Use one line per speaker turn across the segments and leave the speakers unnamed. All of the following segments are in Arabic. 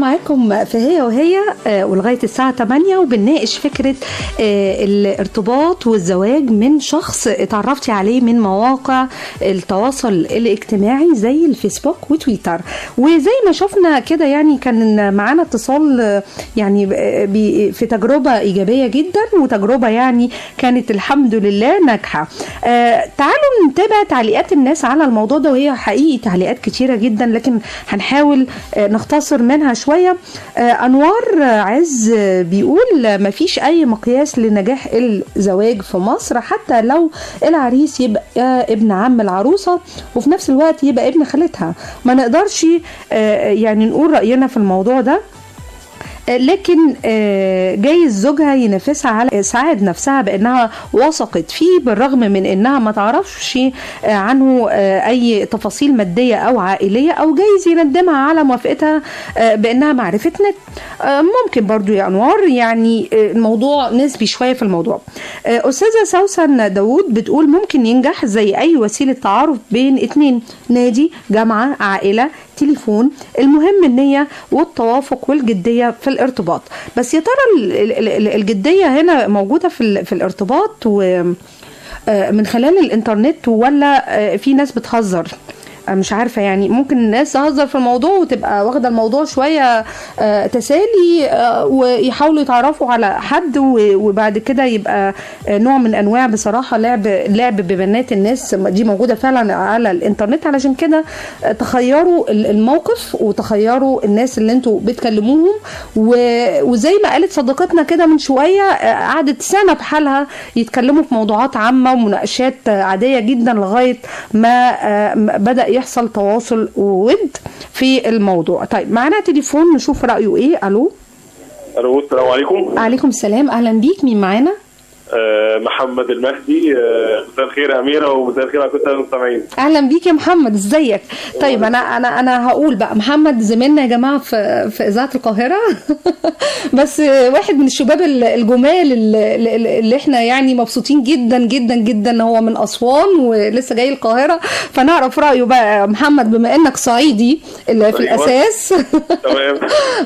معاكم في هي وهي ولغاية الساعة 8 وبنناقش فكرة الارتباط والزواج من شخص اتعرفتي عليه من مواقع التواصل الاجتماعي زي الفيسبوك وتويتر. وزي ما شفنا كده يعني كان معانا اتصال يعني في تجربة إيجابية جدا وتجربة يعني كانت الحمد لله ناجحة. تعالوا نتابع تعليقات الناس على الموضوع ده، وهي حقيقي تعليقات كتيرة جدا لكن هنحاول نختصر منها شوية. أنوار عز بيقول مفيش أي مقياس لنجاح الزواج في مصر، حتى لو العريس يبقى ابن عم العروسة وفي نفس الوقت يبقى ابن خالتها، ما نقدرش يعني نقول رأينا في الموضوع ده، لكن جايز زوجها ينافسها على إسعاد نفسها بأنها وثقت فيه بالرغم من أنها ما تعرفش عنه أي تفاصيل مادية أو عائلية، أو جايز يندمها على موافقتها بأنها معرفة نت. ممكن برضو يا أنوار، يعني الموضوع نسبي شوية في الموضوع. أستاذة سوسن داود بتقول ممكن ينجح زي أي وسيلة تعارف بين اتنين، نادي، جامعة، عائلة، تليفون، المهم النية والتوافق والجدية في الارتباط. بس يا ترى الجدية هنا موجودة في الارتباط ومن خلال الانترنت ولا في ناس بتهزر؟ مش عارفة، يعني ممكن الناس تهزر في الموضوع وتبقى واخدة الموضوع شوية تسالي ويحاولوا يتعرفوا على حد وبعد كده يبقى نوع من أنواع بصراحة لعب ببنات الناس. دي موجودة فعلا على الانترنت، علشان كده تخيروا الموقف وتخيروا الناس اللي انتوا بتكلموهم. وزي ما قالت صديقتنا كده من شوية، قعدت سنة بحالها يتكلموا في موضوعات عامة ومناقشات عادية جدا لغاية ما بدأ يحصل تواصل وود في الموضوع. طيب معنا تليفون نشوف رأيه ايه. الو
السلام عليكم.
عليكم السلام، اهلا بيك. مين معانا؟
محمد المهدي. مساء الخير يا أميرة ومساء الخير على كل المستمعين.
اهلا بيك يا محمد، ازيك؟ طيب انا هقول بقى محمد زميلنا يا جماعه في اذاعه القاهره بس واحد من الشباب الجمال اللي احنا يعني مبسوطين جدا جدا جدا. هو من اسوان ولسه جاي القاهره، فنعرف رايه بقى محمد بما انك صعيدي في الاساس.
تمام.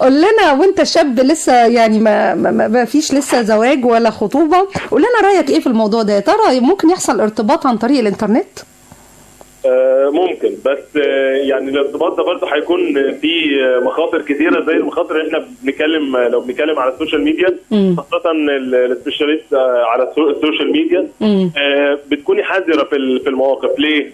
قول لنا، وانت شاب لسه يعني ما فيش لسه زواج ولا خطوبه، قول لنا رايك ايه في الموضوع ده؟ يا ترى ممكن يحصل ارتباط عن طريق الانترنت؟
ممكن، بس يعني الارتباط ده برضه هيكون فيه مخاطر كثيره زي المخاطر اللي احنا لو بنتكلم على السوشيال ميديا، خاصه السبيشاليست على السوشيال ميديا. بتكوني حذره في المواقف. ليه؟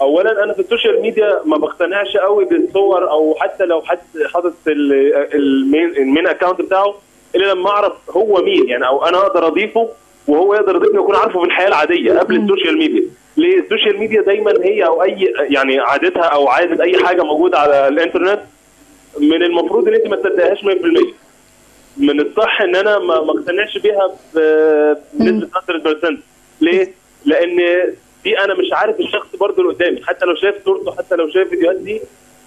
اولا انا في السوشيال ميديا ما بقتنعش قوي بالصور، او حتى لو حد حاطط المين اكونت بتاعه الا لما اعرف هو مين، يعني او انا اقدر اضيفه وهو يقدر يضيفني واكون عارفه في الحياه العاديه قبل السوشيال ميديا. ليه؟ السوشيال ميديا دايما هي او اي يعني عادتها او عاده اي حاجه موجوده على الانترنت من المفروض ان انت ما تصدقهاش 100%. من الصح ان انا ما اقتنعش بيها بنسبه 10%. ليه؟ لان دي انا مش عارف الشخص برضه اللي قدامي، حتى لو شايف صورته، حتى لو شايف فيديوهات، دي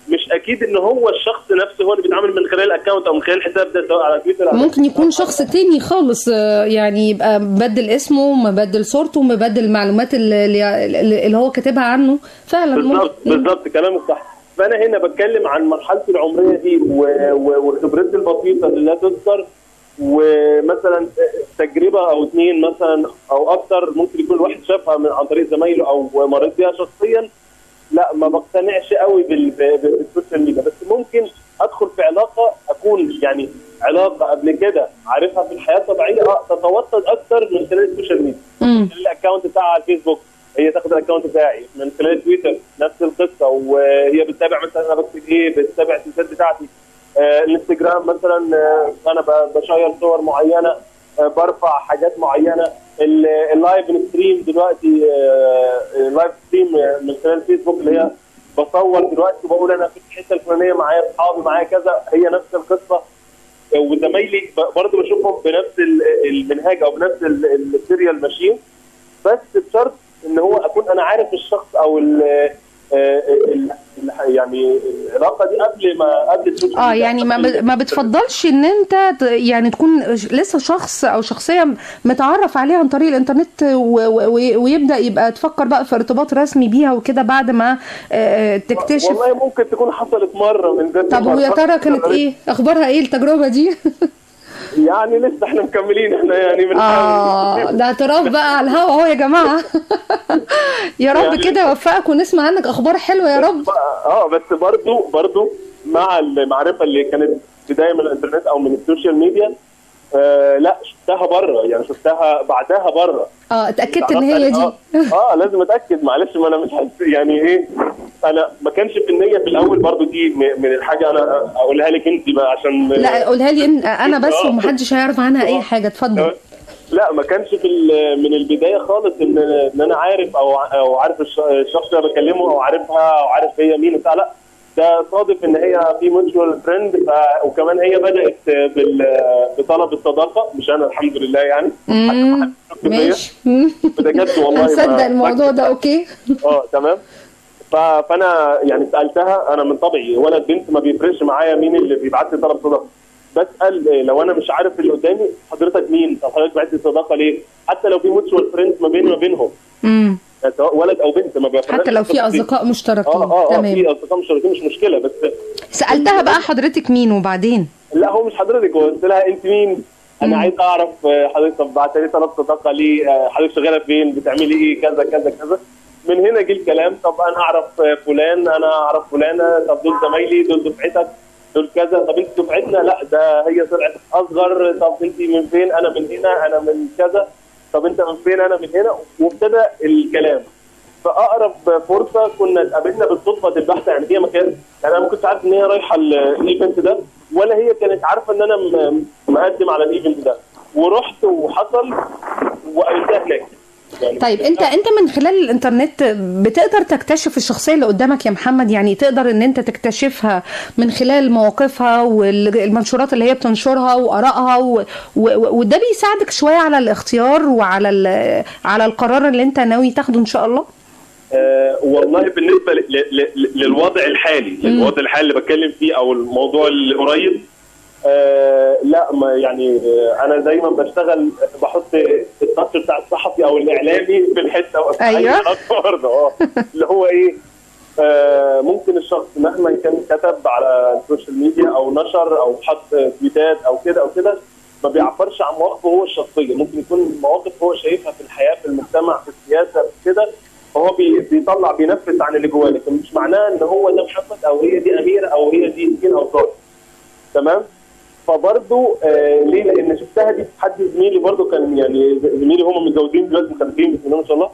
مش اكيد ان هو الشخص نفسه هو اللي بيتعامل من خلال الاكونت او من خلال الحساب ده، سواء على تويتر.
ممكن يكون شخص تاني خالص، يعني يبقى مبدل اسمه، مبدل صورته، مبدل المعلومات اللي هو كاتبها عنه فعلا.
بالظبط كلامك صح. فانا هنا بتكلم عن مرحلتي العمريه دي وخبرتي البسيطه اللي لا تذكر، ومثلا تجربه او اتنين مثلا او اكتر ممكن يكون الواحد شافها عن طريق زمايله او مريت بيها شخصيا. لا، ما بقتنعش قوي بالسوشيال ميديا. بس ممكن ادخل في علاقه، اكون يعني علاقه قبل كده عارفها في الحياه الطبيعيه، تتوطد اكتر من خلال السوشيال ميديا. من خلال الاكونت بتاعها على الفيسبوك، هي تاخد الاكونت بتاعي. من خلال تويتر نفس القصه، وهي بتتابع مثلا انا بكتب ايه، بتتابع التويتات بتاعتي. الانستجرام مثلا انا بشير صور معينه، برفع حاجات معينه. اللايف ستريم دلوقتي، اللايف ستريم من خلال الفيسبوك، اللي هي بصور دلوقتي وبقول انا في الحته الفلانيه معايا اصحابي معايا كذا، هي نفس القصه. وزمايلي برضه بشوفهم بنفس المنهاج او بنفس السيريال ماشين، بس بشرط ان هو اكون انا عارف الشخص او يعني العلاقه دي قبل السوشيال ميديا.
يعني ما بتفضلش ان انت يعني تكون لسه شخص او شخصيه متعرف عليها عن طريق الانترنت ويبدا يبقى تفكر بقى في ارتباط رسمي بيها وكده بعد ما تكتشف؟
والله ممكن تكون حصلت مره من ذات.
طب ويا ترى كانت ايه اخبارها، ايه التجربه دي؟
يعني لسه احنا مكملين، احنا يعني بنحاول.
ده اعتراف بقى على الهوا اهو يا جماعه. يا رب
يعني
كده يوفقك ونسمع عنك اخبار حلوه يا رب.
بس برضو مع المعرفه اللي كانت بدايه من الانترنت او من السوشيال ميديا، لا شفتها بره، يعني شفتها بعدها بره.
اتاكدت ان هي دي.
لازم اتاكد، معلش ما انا مش يعني ايه، انا ما كانش في النيه في الاول برضو. دي من الحاجه انا اقولها لك انت بقى عشان
لا قولها لي انا بس ومحدش هيعرف عنها اي حاجه. اتفضل.
لا ما كانش من البدايه خالص ان انا عارف او عارف الشخص اللي بكلمه او عارفها او عارف هي مين بتاع. لا ده صادف ان هي في ميوتشوال فريند، وكمان هي بدات بطلب الصداقه، مش انا الحمد لله يعني.
ماشي.
بجد والله
هصدق الموضوع ده. اوكي.
تمام. فانا يعني سالتها، انا من طبعي ولد بنت ما بيفرقش معايا مين اللي بيبعت لي طلب صداقه، بسال لو انا مش عارف اللي قدامي حضرتك مين، طب حضرتك بعت لي صداقه ليه؟ حتى لو في ميوتشوال فريند ما بيني وما بينهم، سواء ولد او بنت، ما بيفرقش.
حتى لو في اصدقاء مشتركين.
تمام. في اصدقاء مشتركين مش مشكله. بس
سالتها بقى حضرتك مين وبعدين؟
لا هو مش حضرتك، قلت لها انت مين؟ انا عايز اعرف حضرتك، طب بعت لي طلب صداقه ليه؟ حضرتك شغاله فين؟ بتعملي ايه؟ كذا كذا كذا. من هنا جه الكلام، طب انا اعرف فلان، انا اعرف فلانه، طب دول زمايلي، دول دفعتك، دول كذا، طب انت دفعتنا؟ لا ده هي طلعت اصغر. طب انت من فين؟ انا من هنا، انا من كذا. طب انت من فين؟ انا من هنا. وابتدى الكلام. فاقرب فرصه كنا اتقابلنا بالصدفه البحته، يعني هي مكان، يعني انا ما كنتش عارف ان هي رايحه الايفنت ده، ولا هي كانت عارفه ان انا مقدم على الايفنت ده، ورحت وحصل وقابلتها هناك. يعني
طيب انت من خلال الانترنت بتقدر تكتشف الشخصيه اللي قدامك يا محمد؟ يعني تقدر ان انت تكتشفها من خلال مواقفها والمنشورات اللي هي بتنشرها وارائها وده بيساعدك شويه على الاختيار وعلى على القرار اللي انت ناوي تاخده ان شاء الله؟
والله بالنسبه للوضع الحالي، اللي بتكلم فيه او الموضوع اللي قريب، لا ما يعني انا دايما بشتغل بحط التاتش بتاع الصحفي او الاعلامي في الحته.
ايوه
برضه اللي هو ايه، ممكن الشخص مهما كان كتب على السوشيال ميديا او نشر او حط تويتات او كده ما بيعبرش عن مواقفه هو الشخصيه. ممكن يكون مواقف هو شايفها في الحياه، في المجتمع، في السياسه، في كده، فهو بيطلع بينفذ عن اللي جواه، لكن مش معناه ان هو ده محمد او هي دي اميره او هي دي سين او صاد. تمام. فبرضه ليه؟ لان شفتها دي في حد زميلي برضه، كان يعني زميلي هم متجوزين دلوقتي، مخلفين بسم الله ما شاء الله.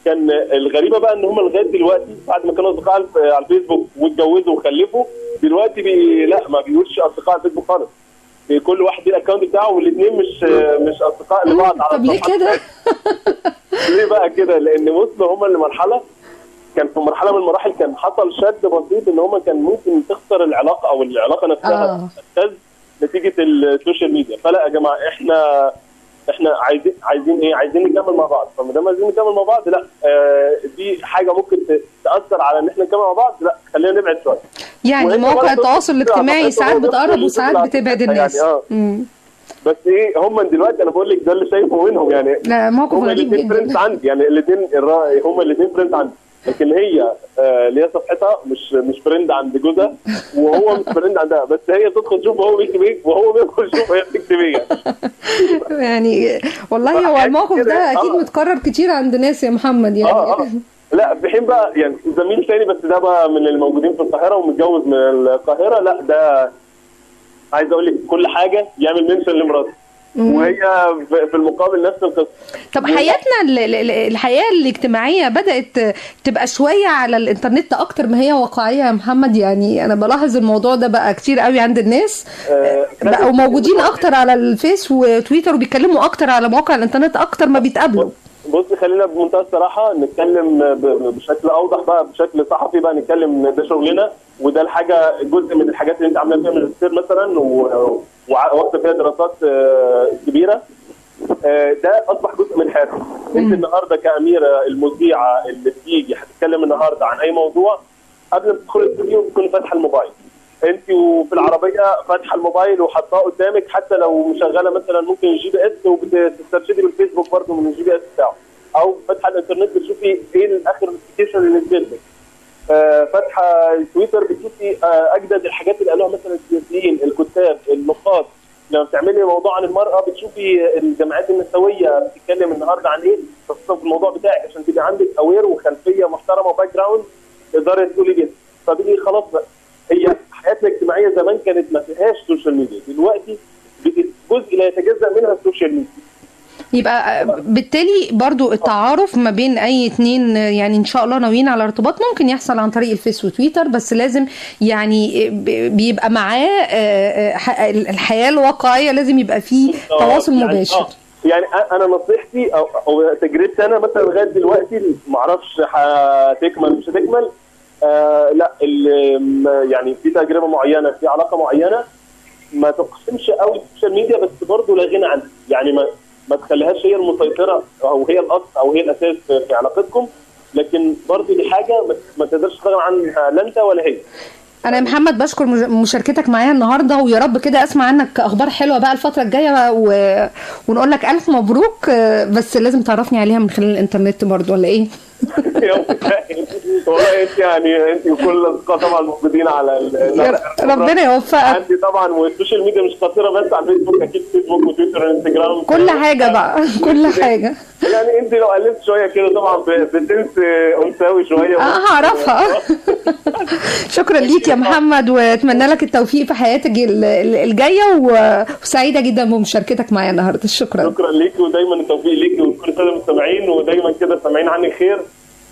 كان الغريبه بقى ان هم لغايه دلوقتي بعد ما كانوا اصدقاء على الفيسبوك واتجوزوا وخلفوا، دلوقتي لا ما بيقولش اصدقاء على الفيسبوك خالص. كل واحد ليه الاكونت بتاعه، والاثنين مش اصدقاء لبعض على
طب ليه كده؟
ليه بقى كده؟ لان وصلوا هم لمرحله، كان في مرحله من المراحل كان حصل شد بسيط ان هم كان ممكن تخسر العلاقه او العلاقه نفسها تهتز نتيجه السوشيال ميديا. فلا يا جماعه، احنا عايزين ايه؟ عايزين نكمل مع بعض. فما دام عايزين نكمل مع بعض، لا دي حاجه ممكن تاثر على ان احنا نكمل مع بعض، لا خلينا نبعد شويه.
يعني مواقع التواصل الاجتماعي ساعات بتقرب وساعات بتبعد الناس.
يعني بس ايه، هم دلوقتي انا بقول لك ده اللي شايفه منهم، يعني
لا موقف غريب جدا.
فريندز عندي، يعني هم الاثنين فريندز عندي، لكن هي اللي هي صفحتها مش فريند عند جوزها، وهو مش فريند عندها، بس هي تدخل تشوف هو بيكتب ايه وهو بيدخل يشوف هي بتكتب ايه.
يعني والله هو الموقف ده اكيد متكرر كتير عند ناس يا محمد يعني.
لا في حين بقى يعني زميل تاني، بس ده بقى من الموجودين في القاهره ومتجوز من القاهره، لا ده عايز اقول لك كل حاجه يعمل منشن لمراته، وهي في المقابل نفس القصه.
طب حياتنا الحياه الاجتماعيه بدات تبقى شويه على الانترنت اكتر ما هي واقعيه يا محمد؟ يعني انا بلاحظ الموضوع ده بقى كتير قوي عند الناس، بقوا موجودين اكتر على الفيس وتويتر وبيتكلموا اكتر على مواقع الانترنت اكتر ما بيتقابلوا.
بصي خلينا بمنتهى الصراحه نتكلم بشكل اوضح بقى، بشكل صحفي بقى نتكلم، ده شغلنا وده الحاجه جزء من الحاجات اللي انت عاملها فيها ماجستير مثلا واخده فيها دراسات كبيره. ده اصبح جزء من حياتهم. انت النهارده كاميره المذيعه اللي بتيجي هتتكلم النهارده عن اي موضوع، قبل ما تدخل الاستوديو بتكوني فاتحه الموبايل، انت وفي العربيه فاتحه الموبايل وحاطاه قدامك، حتى لو مشغله مثلا ممكن الجي بي اس وبتسترشدي بالفيسبوك برضه من الجي بي اس بتاعه، او فاتحه الانترنت بتشوفي ايه اخر نوتيفيكيشن اللي نزل لك، فاتحه تويتر بتشوفي اجدد الحاجات اللي قالوها مثلا السياسيين، الكتاب، النقاد. لما بتعملي موضوع عن المراه بتشوفي الجمعيات النسويه بتتكلم النهارده عن ايه، خاصه في الموضوع بتاعك، عشان تبقى عندك اوير وخلفيه محترمه وباك جراوند تقدري تقولي بيها. فبقي خلاص بقى هي حياتنا الاجتماعيه زمان كانت ما فيهاش سوشيال ميديا، دلوقتي بقت جزء لا يتجزا منها السوشيال ميديا.
يبقى بالتالي برضو التعارف ما بين اي اتنين يعني ان شاء الله ناويين على ارتباط ممكن يحصل عن طريق الفيس وتويتر، بس لازم يعني بيبقى معاه الحياة الواقعية، لازم يبقى فيه تواصل مباشر.
يعني انا نصيحتي او تجربتي انا مثلا لغايه دلوقتي ما اعرفش هتكمل مش هتكمل، لا يعني في تجربه معينه في علاقه معينه ما تقسمش قوي السوشيال ميديا، بس برضه لا غنى عنها، يعني ما تخليهاش هي المسيطره او هي الاصل او هي الاساس في علاقتكم، لكن برضه دي حاجه ما تقدرش تستغنى عنها لا انت ولا هي.
انا يا محمد بشكر مشاركتك معايا النهارده، ويا رب كده اسمع عنك اخبار حلوه بقى الفتره الجايه ونقول لك الف مبروك، بس لازم تعرفني عليها من خلال الانترنت برضه ولا ايه؟
والله انت يعني انت وكل الاصدقاء طبعا موجودين على
ربنا يوفقك.
انت طبعا والسوشيال ميديا مش قصيره بس على الفيسبوك، اكيد فيسبوك وتويتر وانستجرام
كل حاجه بقى كل حاجه.
يعني انت لو قلبت شويه كده طبعا بتنس انثوي شويه
هعرفها. شكرا ليك يا محمد، واتمنى لك التوفيق في حياتك الجايه، وسعيده جدا بمشاركتك معايا النهارده. شكرا
ليك، ودايما التوفيق ليك ولكل الساده المستمعين، ودايما كده سامعين عنك خير،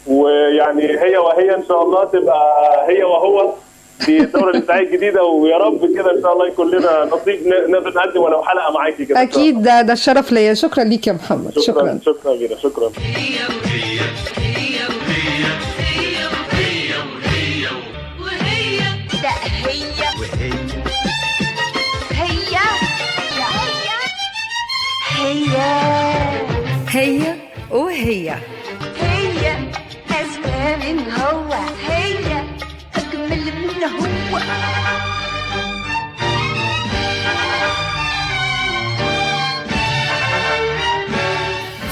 ويعني هي وهي ان شاء الله تبقى هي وهو في الدوره الإذاعية الجديده، ويا رب كده ان شاء الله يكون لنا نصيب نقدر نقدم ولو حلقه معاكي كده.
اكيد ده الشرف ليا. شكرا ليك يا محمد.
شكرا جدا. شكرا.
هي وهي
أزكى من هو، هي أجمل من هو.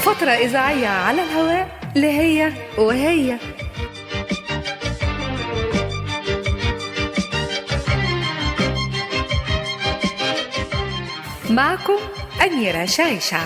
فترة إذاعية على الهواء لهي وهي. معكم أميرة شايشة.